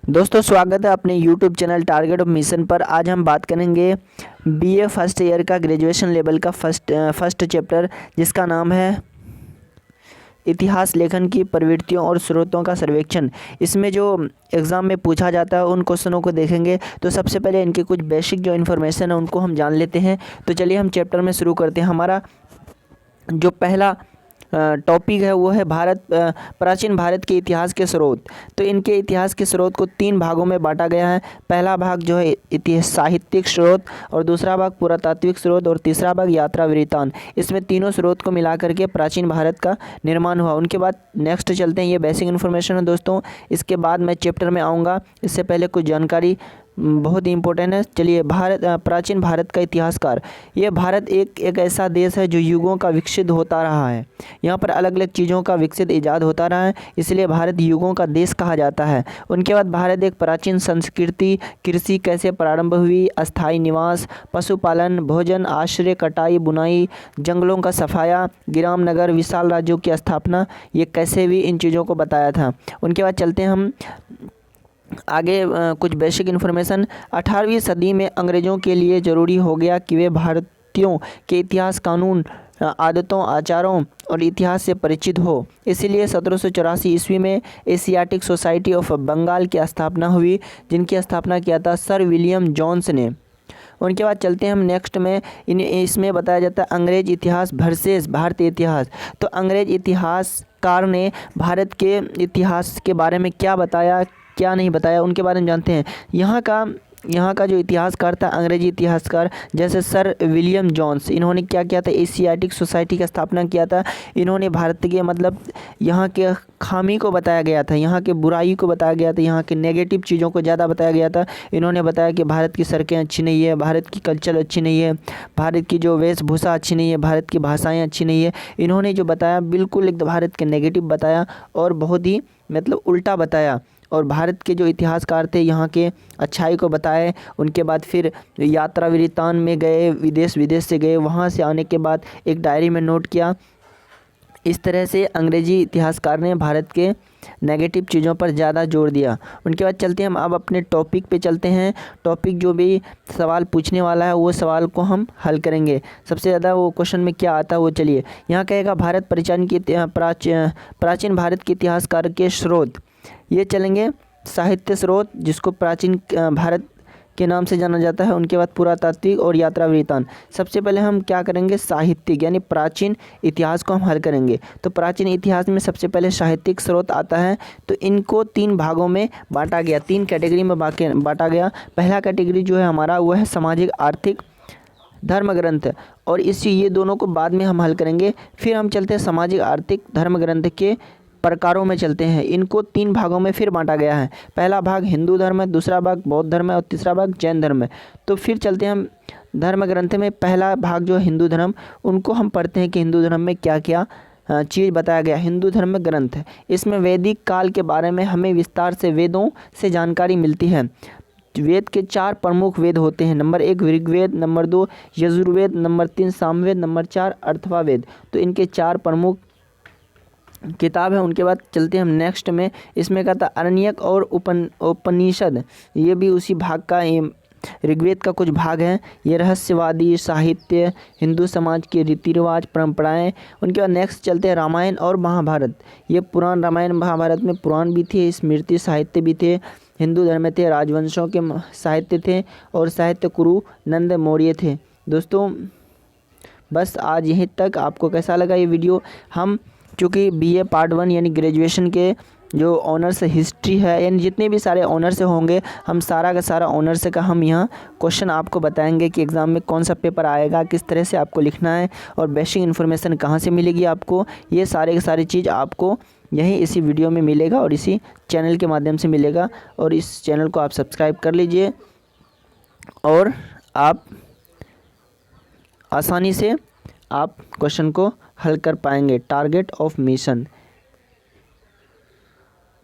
दोस्तों स्वागत है अपने YouTube channel target of mission पर। आज हम बात करेंगे बीए फर्स्ट ईयर का ग्रेजुएशन लेवल का फर्स्ट चैप्टर, जिसका नाम है इतिहास लेखन की प्रवृत्तियों और स्रोतों का सर्वेक्षण। इसमें जो एग्ज़ाम में पूछा जाता है उन क्वेश्चनों को देखेंगे। तो सबसे पहले इनके कुछ बेसिक जो इन्फॉर्मेशन है उनको हम जान लेते हैं। तो चलिए हम चैप्टर में शुरू करते हैं। हमारा जो पहला टॉपिक है वो है प्राचीन भारत के इतिहास के स्रोत। तो इनके इतिहास के स्रोत को 3 भागों में बांटा गया है। पहला भाग जो है इतिहास साहित्यिक स्रोत, और दूसरा भाग पुरातात्विक स्रोत, और तीसरा भाग यात्रा वृत्तांत। इसमें तीनों स्रोत को मिला करके प्राचीन भारत का निर्माण हुआ। उनके बाद नेक्स्ट चलते हैं। ये बेसिक इन्फॉर्मेशन है दोस्तों। इसके बाद मैं चैप्टर में आऊँगा। इससे पहले कुछ जानकारी बहुत ही इम्पोर्टेंट है। चलिए, प्राचीन भारत का इतिहासकार। ये भारत एक ऐसा देश है जो युगों का विकसित होता रहा है। यहाँ पर अलग अलग चीज़ों का विकसित ईजाद होता रहा है, इसलिए भारत युगों का देश कहा जाता है। उनके बाद भारत एक प्राचीन संस्कृति, कृषि कैसे प्रारंभ हुई, अस्थायी निवास, पशुपालन, भोजन, आश्रय, कटाई, बुनाई, जंगलों का सफाया, ग्राम नगर, विशाल राज्यों की स्थापना, ये कैसे हुई, इन चीज़ों को बताया था। उनके बाद चलते हैं हम आगे। कुछ बेसिक इन्फॉर्मेशन। 18वीं सदी में अंग्रेज़ों के लिए ज़रूरी हो गया कि वे भारतीयों के इतिहास, कानून, आदतों, आचारों और इतिहास से परिचित हो। इसलिए 1784 ईस्वी में एशियाटिक सोसाइटी ऑफ बंगाल की स्थापना हुई, जिनकी स्थापना किया था सर विलियम जोन्स ने। उनके बाद चलते हैं हम नेक्स्ट में। इसमें बताया जाता है अंग्रेज इतिहास वर्सेस भारतीय इतिहास। तो अंग्रेज इतिहासकार ने भारत के इतिहास के बारे में क्या बताया, क्या नहीं बताया, उनके बारे में जानते हैं। यहाँ का जो इतिहासकार था, अंग्रेजी इतिहासकार, जैसे सर विलियम जोन्स, इन्होंने क्या किया था, एशियाटिक सोसाइटी का स्थापना किया था। इन्होंने भारत के यहाँ के खामी को बताया गया था, यहाँ के बुराई को बताया गया था, यहाँ के नेगेटिव चीज़ों को ज़्यादा बताया गया था। इन्होंने बताया कि भारत की सड़कें अच्छी नहीं है, भारत की कल्चर अच्छी नहीं है, भारत की जो वेशभूषा अच्छी नहीं है, भारत की भाषाएँ अच्छी नहीं है। इन्होंने जो बताया बिल्कुल एकदम भारत के नेगेटिव बताया और बहुत ही उल्टा बताया। और भारत के जो इतिहासकार थे यहाँ के अच्छाई को बताए। उनके बाद फिर यात्रा वृत्तांत में गए, विदेश से गए, वहाँ से आने के बाद एक डायरी में नोट किया। इस तरह से अंग्रेजी इतिहासकार ने भारत के नेगेटिव चीज़ों पर ज़्यादा जोर दिया। उनके बाद चलते हैं हम अब अपने टॉपिक पे चलते हैं। टॉपिक जो भी सवाल पूछने वाला है वो सवाल को हम हल करेंगे। सबसे ज़्यादा वो क्वेश्चन में क्या आता है वो चलिए यहाँ कहेगा प्राचीन भारत के इतिहासकार के स्रोत। ये चलेंगे साहित्य स्रोत, जिसको प्राचीन भारत के नाम से जाना जाता है। उनके बाद पुरातात्विक और यात्रा वृत्तांत। सबसे पहले हम क्या करेंगे, साहित्यिक यानी प्राचीन इतिहास को हम हल करेंगे। तो प्राचीन इतिहास में सबसे पहले साहित्यिक स्रोत आता है। तो इनको 3 भागों में बांटा गया, 3 कैटेगरी में बांटा गया। पहला कैटेगरी जो है हमारा वो है सामाजिक आर्थिक धर्म ग्रंथ, और ये दोनों को बाद में हम हल करेंगे। फिर हम चलते हैं सामाजिक आर्थिक धर्म ग्रंथ के प्रकारों में चलते हैं। इनको 3 भागों में फिर बांटा गया है। पहला भाग हिंदू धर्म है, दूसरा भाग बौद्ध धर्म है, और तीसरा भाग जैन धर्म है। तो फिर चलते हैं हम धर्म ग्रंथ में। पहला भाग जो हिंदू धर्म, उनको हम पढ़ते हैं कि हिंदू धर्म में क्या क्या चीज़ बताया गया। हिंदू धर्म ग्रंथ है, इसमें वैदिक काल के बारे में हमें विस्तार से वेदों से जानकारी मिलती है। वेद के 4 प्रमुख वेद होते हैं। Number 1 Rigveda, number 2 Yajurveda, number 3 Samaveda, number 4 Atharvaveda. तो इनके 4 प्रमुख किताब है। उनके बाद चलते हैं हम नेक्स्ट में। इसमें कहता अरण्यक और उपनिषद, ये भी उसी भाग का, ऋग्वेद का कुछ भाग है। ये रहस्यवादी साहित्य, हिंदू समाज के रीति रिवाज, परंपराएं। उनके बाद नेक्स्ट चलते हैं रामायण और महाभारत। ये पुराण, रामायण महाभारत में पुराण भी थे, स्मृति साहित्य भी थे, हिंदू धर्म में थे, राजवंशों के साहित्य थे, और साहित्य गुरु नंद मौर्य थे। दोस्तों बस आज यहीं तक। आपको कैसा लगा ये वीडियो? हम चूँकि बीए पार्ट 1 यानी ग्रेजुएशन के जो ऑनर्स हिस्ट्री है, यानी जितने भी सारे ऑनर्स होंगे, हम सारा का सारा ऑनर्स का हम यहाँ क्वेश्चन आपको बताएंगे कि एग्ज़ाम में कौन सा पेपर आएगा, किस तरह से आपको लिखना है, और बेसिक इन्फॉर्मेशन कहाँ से मिलेगी आपको। ये सारे की सारी चीज़ आपको यहीं इसी वीडियो में मिलेगा और इसी चैनल के माध्यम से मिलेगा। और इस चैनल को आप सब्सक्राइब कर लीजिए और आप आसानी से आप क्वेश्चन को हल कर पाएंगे। Target of mission.